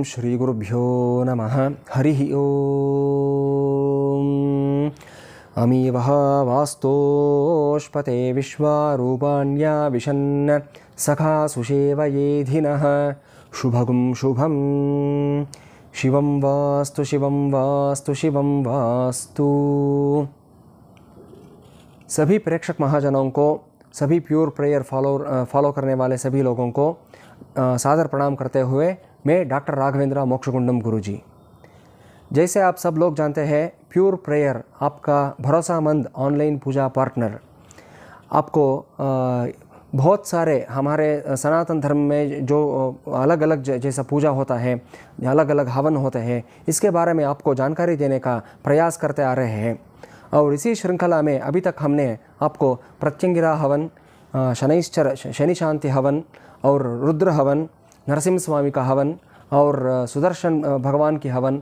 श्रीगुरुभ्यो नमः। हरिः ओम्। अमीवः वास्तोष्पते विश्वारूपाण्या विशन्न सखा सुषेवयेधिनः शुभगुं शुभं शिवं वास्तु शिवं वास्तु शिवं वास्तु। सभी प्रेक्षक महाजनों को, सभी प्योर प्रेयर फॉलो करने वाले सभी लोगों को सादर प्रणाम करते हुए मैं डॉक्टर राघवेंद्र मोक्षगुंडम गुरुजी। जैसे आप सब लोग जानते हैं, प्योर प्रेयर आपका भरोसामंद ऑनलाइन पूजा पार्टनर आपको बहुत सारे हमारे सनातन धर्म में जो अलग अलग जैसा पूजा होता है, अलग अलग हवन होते हैं, इसके बारे में आपको जानकारी देने का प्रयास करते आ रहे हैं। और इसी श्रृंखला में अभी तक हमने आपको प्रत्यंगिरा हवन, शनि शांति हवन और रुद्र हवन, नरसिम्ह स्वामी का हवन और सुदर्शन भगवान की हवन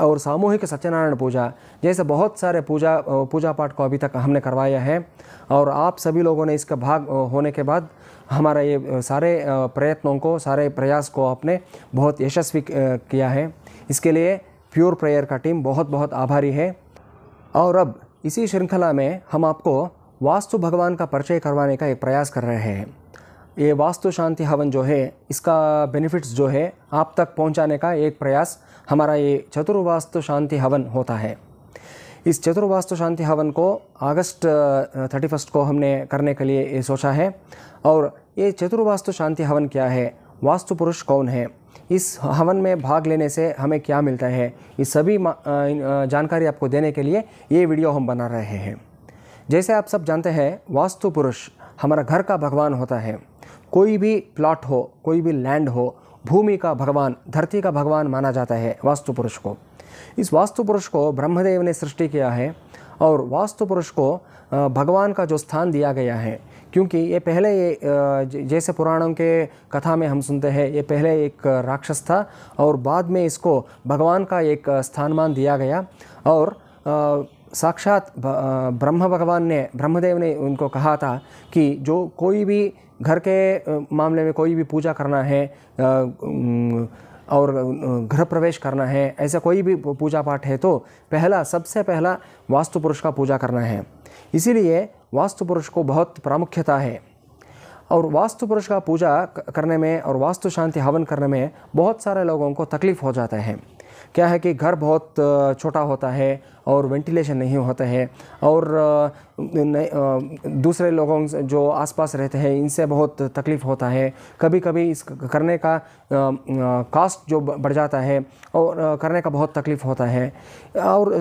और सामूहिक सत्यनारायण पूजा जैसे बहुत सारे पूजा पाठ को अभी तक हमने करवाया है। और आप सभी लोगों ने इसका भाग होने के बाद हमारा ये सारे प्रयत्नों को, सारे प्रयास को आपने बहुत यशस्वी किया है। इसके लिए प्योर प्रेयर का टीम बहुत बहुत आभारी है। और अब इसी श्रृंखला में हम आपको वास्तु भगवान का परिचय करवाने का एक प्रयास कर रहे हैं। ये वास्तु शांति हवन जो है, इसका बेनिफिट्स जो है आप तक पहुंचाने का एक प्रयास हमारा ये चतुर्वास्तु शांति हवन होता है। इस चतुर्वास्तु शांति हवन को अगस्त 31 को हमने करने के लिए ये सोचा है। और ये चतुर्वास्तु शांति हवन क्या है, वास्तु पुरुष कौन है, इस हवन में भाग लेने से हमें क्या मिलता है, ये सभी जानकारी आपको देने के लिए ये वीडियो हम बना रहे हैं। जैसे आप सब जानते हैं, वास्तु पुरुष हमारा घर का भगवान होता है। कोई भी प्लॉट हो, कोई भी लैंड हो, भूमि का भगवान, धरती का भगवान माना जाता है वास्तु पुरुष को। इस वास्तु पुरुष को ब्रह्मदेव ने सृष्टि किया है और वास्तु पुरुष को भगवान का जो स्थान दिया गया है, क्योंकि ये पहले जैसे पुराणों के कथा में हम सुनते हैं, ये पहले एक राक्षस था और बाद में इसको भगवान का एक स्थानमान दिया गया। और साक्षात ब्रह्म भगवान ने, ब्रह्मदेव ने उनको कहा था कि जो कोई भी घर के मामले में कोई भी पूजा करना है और गृह प्रवेश करना है, ऐसा कोई भी पूजा पाठ है तो सबसे पहला वास्तु पुरुष का पूजा करना है। इसीलिए वास्तु पुरुष को बहुत प्रामुख्यता है। और वास्तु पुरुष का पूजा करने में और वास्तु शांति हवन करने में बहुत सारे लोगों को तकलीफ़ हो जाता है। क्या है कि घर बहुत छोटा होता है और वेंटिलेशन नहीं होता है और दूसरे लोगों जो आसपास रहते हैं इनसे बहुत तकलीफ़ होता है। कभी कभी इस करने का कॉस्ट जो बढ़ जाता है और करने का बहुत तकलीफ़ होता है। और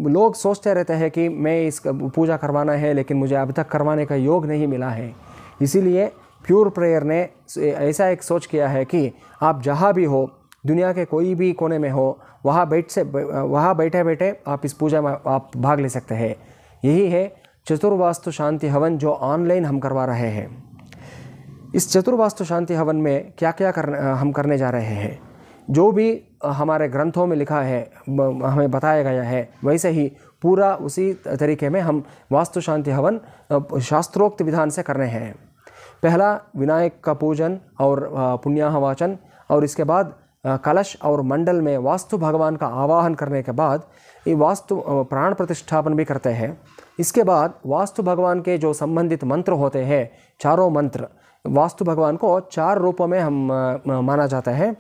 लोग सोचते रहते हैं कि मैं इस पूजा करवाना है, लेकिन मुझे अभी तक करवाने का योग नहीं मिला है। इसीलिए प्योर प्रेयर ने ऐसा एक सोच किया है कि आप जहाँ भी हो, दुनिया के कोई भी कोने में हो, वहाँ बैठे बैठे आप इस पूजा में आप भाग ले सकते हैं। यही है चतुर्वास्तु शांति हवन जो ऑनलाइन हम करवा रहे हैं। इस चतुर्वास्तु शांति हवन में क्या क्या हम करने जा रहे हैं, जो भी हमारे ग्रंथों में लिखा है, हमें बताया गया है, वैसे ही पूरा उसी तरीके में हम वास्तु शांति हवन शास्त्रोक्त विधान से कर रहे हैं। पहला विनायक का पूजन और पुण्याह वाचन, और इसके बाद कलश और मंडल में वास्तु भगवान का आवाहन करने के बाद ये वास्तु प्राण प्रतिष्ठापन भी करते हैं। इसके बाद वास्तु भगवान के जो संबंधित मंत्र होते हैं, चारों मंत्र, वास्तु भगवान को 4 रूपों में हम माना जाता है।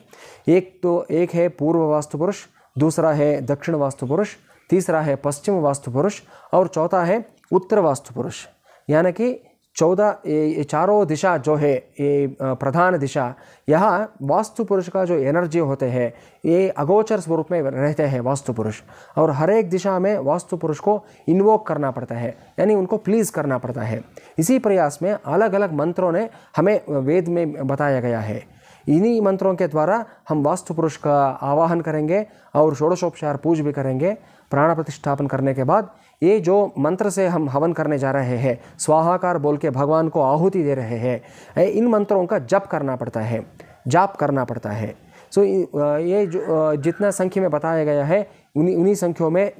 एक है पूर्व वास्तु पुरुष, दूसरा है दक्षिण वास्तु पुरुष, तीसरा है पश्चिम वास्तु पुरुष और चौथा है उत्तर वास्तु पुरुष। यानी कि 14 ये चारों दिशा जो है, ये प्रधान दिशा, यहाँ वास्तु पुरुष का जो एनर्जी होते हैं ये अगोचर स्वरूप में रहते हैं वास्तु पुरुष। और हर एक दिशा में वास्तु पुरुष को इन्वोक करना पड़ता है, यानी उनको प्लीज़ करना पड़ता है। इसी प्रयास में अलग अलग मंत्रों ने हमें वेद में बताया गया है। इन्हीं मंत्रों के द्वारा हम वास्तु पुरुष का आवाहन करेंगे और षोडशोपचार पूज भी करेंगे। प्राण प्रतिष्ठापन करने के बाद ये जो मंत्र से हम हवन करने जा रहे हैं, स्वाहाकार बोल के भगवान को आहुति दे रहे हैं, इन मंत्रों का जप करना पड़ता है, जाप करना पड़ता है। सो ये जो जितना संख्या में बताया गया है, उन्हीं संख्यों में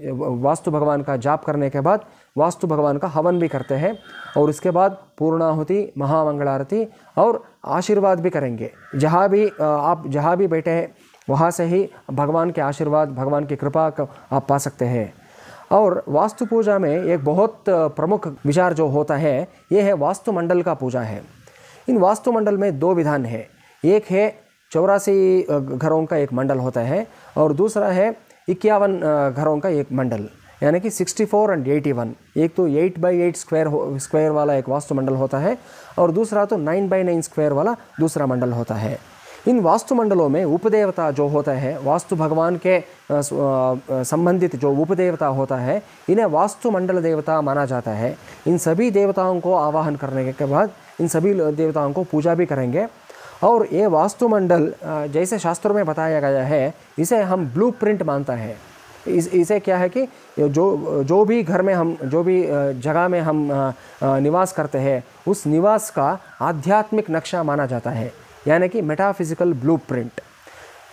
वास्तु भगवान का जाप करने के बाद वास्तु भगवान का हवन भी करते हैं और इसके बाद पूर्णाहुति, महामंगलारती और आशीर्वाद भी करेंगे। जहाँ भी बैठे हैं वहाँ से ही भगवान के आशीर्वाद, भगवान की कृपा को आप पा सकते हैं। और वास्तु पूजा में एक बहुत प्रमुख विचार जो होता है ये है वास्तु मंडल का पूजा है। इन वास्तु मंडल में दो विधान है, एक है 84 घरों का एक मंडल होता है और दूसरा है 51 घरों का एक मंडल, यानी कि 64 और 81। एक तो 8x8 स्क्वायर वाला एक वास्तु मंडल होता है और दूसरा तो 9x9 स्क्वायर वाला दूसरा मंडल होता है। इन वास्तु मंडलों में उपदेवता जो होता है, वास्तु भगवान के संबंधित जो उपदेवता होता है, इन्हें वास्तु मंडल देवता माना जाता है। इन सभी देवताओं को आवाहन करने के बाद इन सभी देवताओं को पूजा भी करेंगे। और ये वास्तु मंडल जैसे शास्त्रों में बताया गया है, इसे हम ब्लूप्रिंट मानता है। इसे क्या है कि जो भी घर में हम, जो भी जगह में हम निवास करते हैं, उस निवास का आध्यात्मिक नक्शा माना जाता है, यानी कि मेटाफिजिकल ब्लूप्रिंट।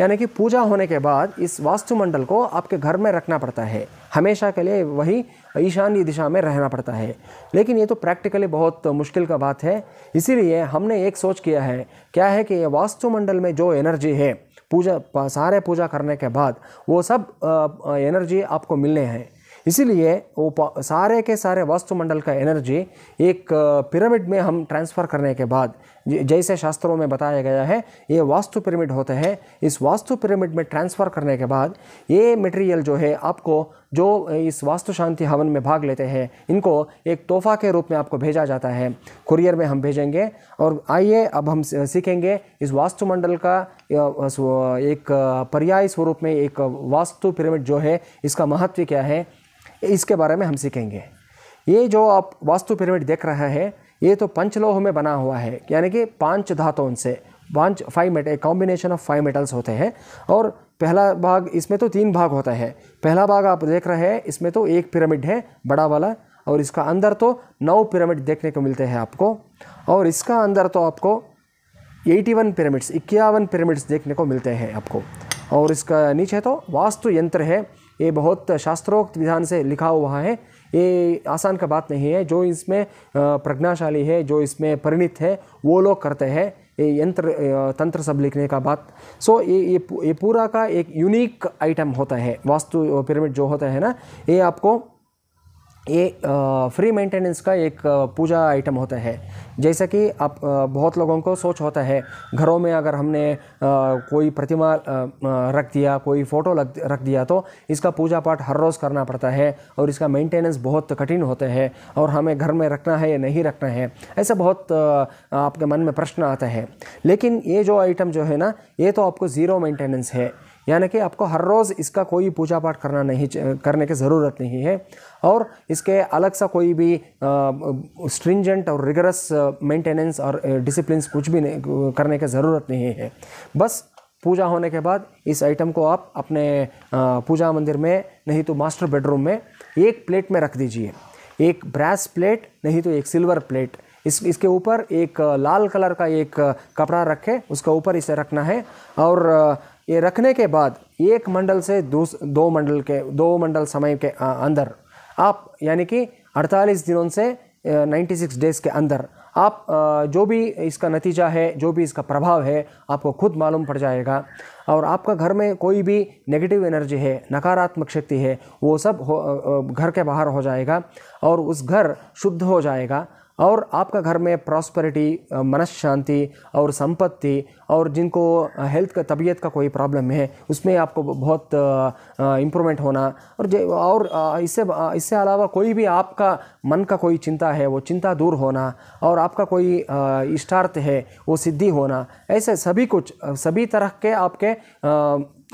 यानी कि पूजा होने के बाद इस वास्तु मंडल को आपके घर में रखना पड़ता है, हमेशा के लिए वही ईशान्य दिशा में रहना पड़ता है। लेकिन ये तो प्रैक्टिकली बहुत मुश्किल का बात है, इसीलिए हमने एक सोच किया है, क्या है कि ये वास्तु मंडल में जो एनर्जी है, सारे पूजा करने के बाद वो सब एनर्जी आपको मिलने हैं। इसीलिए वो सारे के सारे वास्तु मंडल का एनर्जी एक पिरामिड में हम ट्रांसफ़र करने के बाद, जैसे शास्त्रों में बताया गया है, ये वास्तु पिरामिड होते हैं। इस वास्तु पिरामिड में ट्रांसफ़र करने के बाद ये मटेरियल जो है आपको, जो इस वास्तु शांति हवन में भाग लेते हैं, इनको एक तोहफा के रूप में आपको भेजा जाता है, कुरियर में हम भेजेंगे। और आइए अब हम सीखेंगे इस वास्तु मंडल का एक पर्याय स्वरूप में एक वास्तु पिरामिड जो है, इसका महत्व क्या है, इसके बारे में हम सीखेंगे। ये जो आप वास्तु पिरामिड देख रहे हैं, ये तो पंचलोह में बना हुआ है, यानी कि 5 धातुओं से 5 मेटल, कॉम्बिनेशन ऑफ 5 मेटल्स होते हैं। और पहला भाग, इसमें तो 3 भाग होता है। पहला भाग आप देख रहे हैं, इसमें तो एक पिरामिड है बड़ा वाला, और इसका अंदर तो 9 पिरामिड देखने को मिलते हैं आपको। और इसका अंदर तो आपको 81 पिरामिड्स, 51 पिरामिड्स देखने को मिलते हैं आपको। और इसका नीचे तो वास्तु यंत्र है, ये बहुत शास्त्रोक्त विधान से लिखा हुआ है, ये आसान का बात नहीं है। जो इसमें प्रज्ञाशाली है, जो इसमें परिणित है, वो लोग करते हैं ये यंत्र तंत्र सब लिखने का बात। सो ये पूरा का एक यूनिक आइटम होता है। वास्तु पिरामिड जो होता है ना, ये आपको ये फ्री मेंटेनेंस का एक पूजा आइटम होता है। जैसा कि आप बहुत लोगों को सोच होता है, घरों में अगर हमने कोई प्रतिमा रख दिया, कोई फ़ोटो रख दिया, तो इसका पूजा पाठ हर रोज़ करना पड़ता है और इसका मेंटेनेंस बहुत कठिन होता है, और हमें घर में रखना है या नहीं रखना है, ऐसा बहुत आपके मन में प्रश्न आता है। लेकिन ये जो आइटम जो है ना, ये तो आपको ज़ीरो मेंटेनेंस है, यानी कि आपको हर रोज़ इसका कोई पूजा पाठ करने की ज़रूरत नहीं है, और इसके अलग सा कोई भी स्ट्रिंजेंट और रिगरस मेंटेनेंस और डिसिप्लिन्स कुछ भी नहीं करने की ज़रूरत नहीं है। बस पूजा होने के बाद इस आइटम को आप अपने पूजा मंदिर में, नहीं तो मास्टर बेडरूम में एक प्लेट में रख दीजिए। एक ब्रास प्लेट, नहीं तो एक सिल्वर प्लेट, इसके ऊपर एक लाल कलर का एक कपड़ा रखे, उसके ऊपर इसे रखना है। और ये रखने के बाद एक मंडल से दो मंडल समय के अंदर आप, यानी कि 48 दिनों से 96 डेज़ के अंदर आप जो भी इसका नतीजा है, जो भी इसका प्रभाव है, आपको खुद मालूम पड़ जाएगा। और आपका घर में कोई भी नेगेटिव एनर्जी है, नकारात्मक शक्ति है, वो सब घर के बाहर हो जाएगा और उस घर शुद्ध हो जाएगा। और आपका घर में प्रॉस्पेरिटी, मनशांति और संपत्ति, और जिनको हेल्थ का, तबीयत का कोई प्रॉब्लम है, उसमें आपको बहुत इम्प्रूवमेंट होना, और इससे अलावा कोई भी आपका मन का कोई चिंता है, वो चिंता दूर होना, और आपका कोई इष्टार्थ है, वो सिद्धि होना, ऐसे सभी तरह के आपके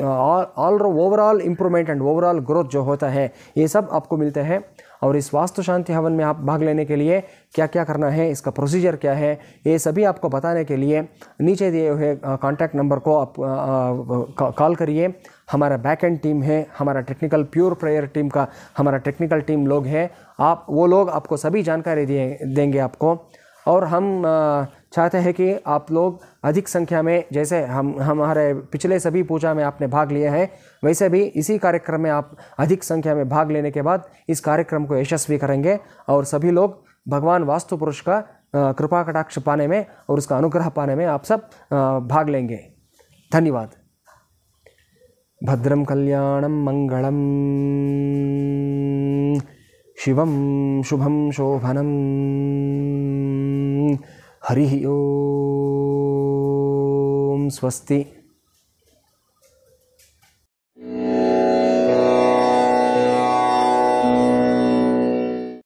overall improvement and overall growth जो होता है, ये सब आपको मिलते हैं। और इस वास्तु शांति हवन में आप भाग लेने के लिए क्या क्या करना है, इसका प्रोसीजर क्या है, ये सभी आपको बताने के लिए नीचे दिए हुए कॉन्टैक्ट नंबर को आप कॉल करिए। हमारा बैक एंड टीम है, हमारा टेक्निकल प्योर प्रेयर टीम का हमारा टेक्निकल टीम लोग हैं, वो लोग आपको सभी जानकारी देंगे आपको। और हम चाहते हैं कि आप लोग अधिक संख्या में, जैसे हमारे पिछले सभी पूजा में आपने भाग लिया है, वैसे भी इसी कार्यक्रम में आप अधिक संख्या में भाग लेने के बाद इस कार्यक्रम को यशस्वी करेंगे, और सभी लोग भगवान वास्तु पुरुष का कृपा कटाक्ष पाने में और उसका अनुग्रह पाने में आप सब भाग लेंगे। धन्यवाद। भद्रं कल्याणं मङ्गलं शिवं शुभं शोभनं हरिः ओम स्वस्ति।